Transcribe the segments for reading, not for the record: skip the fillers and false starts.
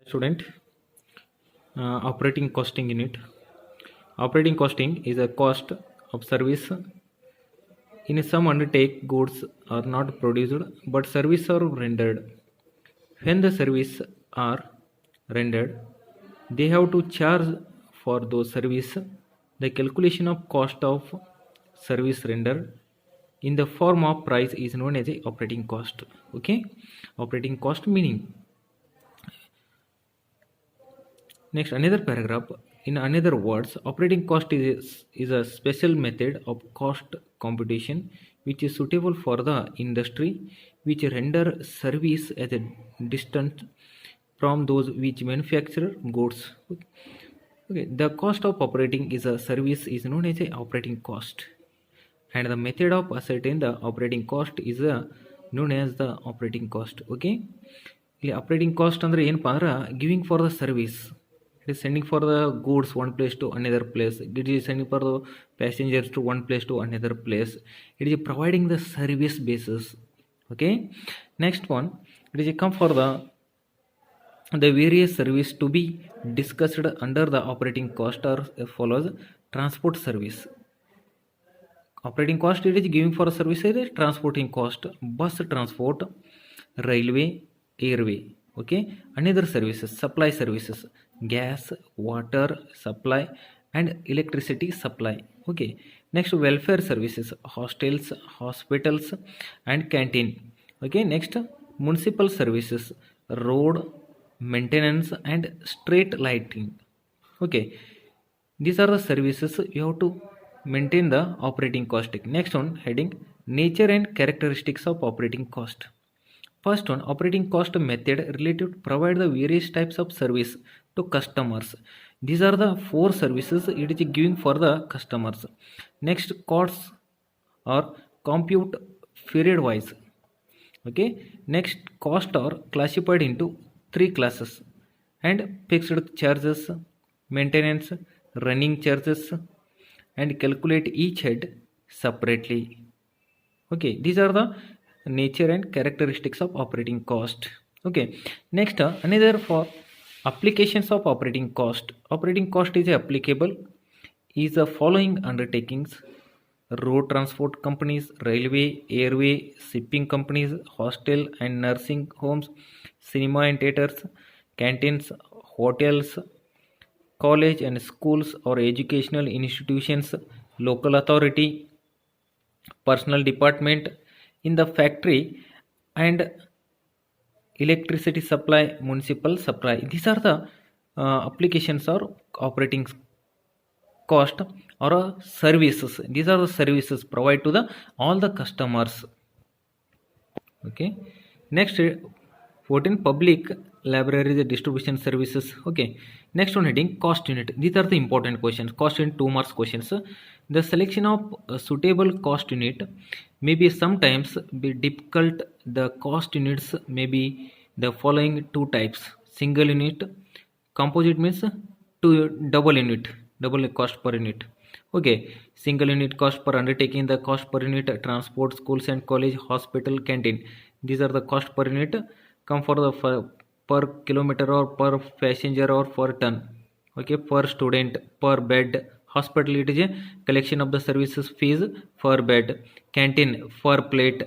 Student, operating costing unit. Operating costing is a cost of service. In some undertake, goods are not produced but service are rendered. When the service are rendered, they have to charge for those service. The calculation of cost of service rendered in the form of price is known as a operating cost. Okay, operating cost meaning. Next, another paragraph. In another words, operating cost is a special method of cost computation which is suitable for the industry which render service at a distance from those which manufacture goods. Okay, the cost of operating is a service is known as a operating cost, and the method of ascertain the operating cost is known as the operating cost. Okay, ಇಲ್ಲಿ operating cost ಅಂದ್ರೆ ಏನಪ್ಪಾ ಅಂದ್ರೆ giving for the service. It is sending for the goods one place to another place. It is sending for the passengers to one place to another place. It is providing the service basis. Okay, next one, it is come for the various service to be discussed under the operating cost are as follows. Transport service. Operating cost it is giving for a service is transporting cost, bus transport, railway, airway. Okay, another services, supply services, gas, water supply and electricity supply. Okay, next welfare services, hostels, hospitals and canteen. Okay, next municipal services, road maintenance and street lighting. Okay, these are the services you have to maintain the operating cost. Next one, heading nature and characteristics of operating cost. First one, operating cost method related to provide the various types of service to customers. These are the four services it is giving for the customers. Next, costs are compute period wise. Okay, next cost are classified into three classes and fixed charges, maintenance, running charges, and calculate each head separately. Okay, these are the nature and characteristics of operating cost. Okay, next another for applications of operating cost. Operating cost is applicable is the following undertakings: road transport companies, railway, airway, shipping companies, hostel and nursing homes, cinema and theaters, canteens, hotels, college and schools or educational institutions, local authority, personal department, in the factory, and electricity supply, municipal supply. These are the applications or operating cost or services. These are the services provided to the all the customers. Okay, next 14, public libraries distribution services. Okay, next one, heading cost unit. These are the important questions, cost unit 2 marks questions. The selection of a suitable cost unit may be sometimes be difficult. The cost units may be the following two types: single unit, composite means two, double unit, double cost per unit. Okay, single unit cost per undertaking, the cost per unit transport, schools and college, hospital, canteen. These are the cost per unit come for the per kilometer or per passenger or per ton. Okay, per student, per bed. Hospital it is a collection of the services fees per bed. Canteen per plate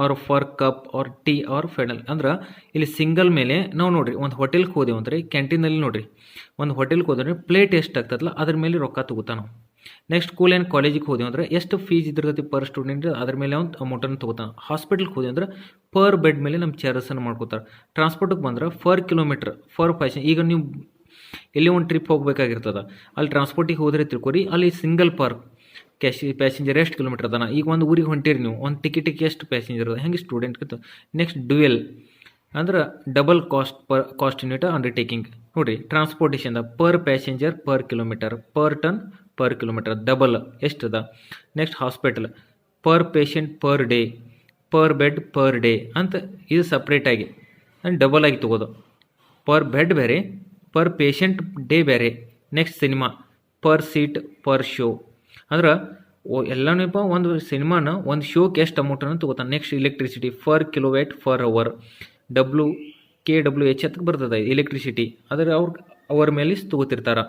or for cup or tea or final. ಅಂದ್ರೆ ಇಲ್ಲಿ single ಮೇಲೆ ನಾವು ನೋಡ್ರಿ ಒಂದು ಹೋಟೆಲ್ಗೆ ಹೋದೆವು ಅಂದ್ರೆ ಕ್ಯಾಂಟೀನಲ್ಲಿ ನೋಡ್ರಿ ಒಂದು ಹೋಟೆಲ್ಗೆ ಹೋದ್ರೆ ಪ್ಲೇಟ್ ಎಷ್ಟು ಆಗ್ತದಲ್ಲ ಅದ್ರ ಮೇಲೆ ರೊಕ್ಕ ತಗೋತಾನ ನಾವು. ನೆಕ್ಸ್ಟ್ ಸ್ಕೂಲ್ ಆ್ಯಂಡ್ ಕಾಲೇಜಿಗೆ ಹೋದೆವು ಅಂದ್ರೆ ಎಷ್ಟು ಫೀಸ್ ಇದ್ರತಿ ಪರ್ ಸ್ಟೂಡೆಂಟ್ ಅದ್ರ ಮೇಲೆ ಒಂದು ಅಮೌಂಟನ್ನು ತಗೋತಾನೆ. ಹಾಸ್ಪಿಟಲ್ಗೆ ಹೋದೆವು ಅಂದ್ರೆ ಪರ್ ಬೆಡ್ ಮೇಲೆ ನಮ್ಮ ಚಾರ್ಜಸನ್ನು ಮಾಡ್ಕೋತಾರೆ. ಟ್ರಾನ್ಸ್ಪೋರ್ಟಿಗೆ ಬಂದ್ರೆ ಪರ್ ಕಿಲೋಮೀಟ್ರ್ ಪರ್ ಪ್ಯಾಸೆಂಜರ್. ಈಗ ನೀವು ಎಲ್ಲಿ ಒಂದು ಟ್ರಿಪ್ ಹೋಗ್ಬೇಕಾಗಿರ್ತದ ಅಲ್ಲಿ ಟ್ರಾನ್ಸ್ಪೋರ್ಟಿಗೆ ಹೋದರೆ ತಿಳ್ಕೊರಿ ಅಲ್ಲಿ ಸಿಂಗಲ್ ಪರ್ ಪ್ಯಾಸೆಂಜರ್ ಎಷ್ಟು ಕಿಲೋಮೀಟರ್ ಅದಾನ. ಈಗ ಒಂದು ಊರಿಗೆ ಹೊಂಟಿರಿ ನೀವು ಒಂದು ಟಿಕೆಟಿಗೆ ಎಷ್ಟು ಪ್ಯಾಸೆಂಜರ್ ಅದ ಹೆಂಗೆ ಸ್ಟೂಡೆಂಟ್ಗೆ. ನೆಕ್ಸ್ಟ್ ಡ್ಯುಯಲ್ ಅಂದ್ರೆ ಡಬಲ್ ಕಾಸ್ಟ್ ಯೂನಿಟ್ ಅಂಡರ್ಟೇಕಿಂಗ್ ನೋಡಿರಿ. Transportation per passenger per kilometre, per ton per kilometre, double ಎಷ್ಟದ. Next hospital per patient per day, per bed per day ಅಂತ ಇದು ಸಪ್ರೇಟಾಗಿ ಡಬಲ್ ಆಗಿ ತಗೋದು. ಪರ್ ಬೆಡ್ ಬೇರೆ, ಪರ್ ಪೇಷಂಟ್ ಡೇ ಬೇರೆ. Next cinema per seat per show. ಅಂದ್ರೆ ಎಲ್ಲನಪ್ಪ ಒಂದು ಸಿನಿಮಾನ ಒಂದು ಶೋಕ್ಕೆ ಎಷ್ಟು ಅಮೌಂಟನ್ನು ತಗೋತಾನೆ. Next electricity per kilowatt per hour, KWH ಅಂತ ಬರ್ತದೆ ಎಲೆಕ್ಟ್ರಿಸಿಟಿ, ಆದರೆ ಅವ್ರ ಮೇಲೆ ತೊಗೋತಿರ್ತಾರ.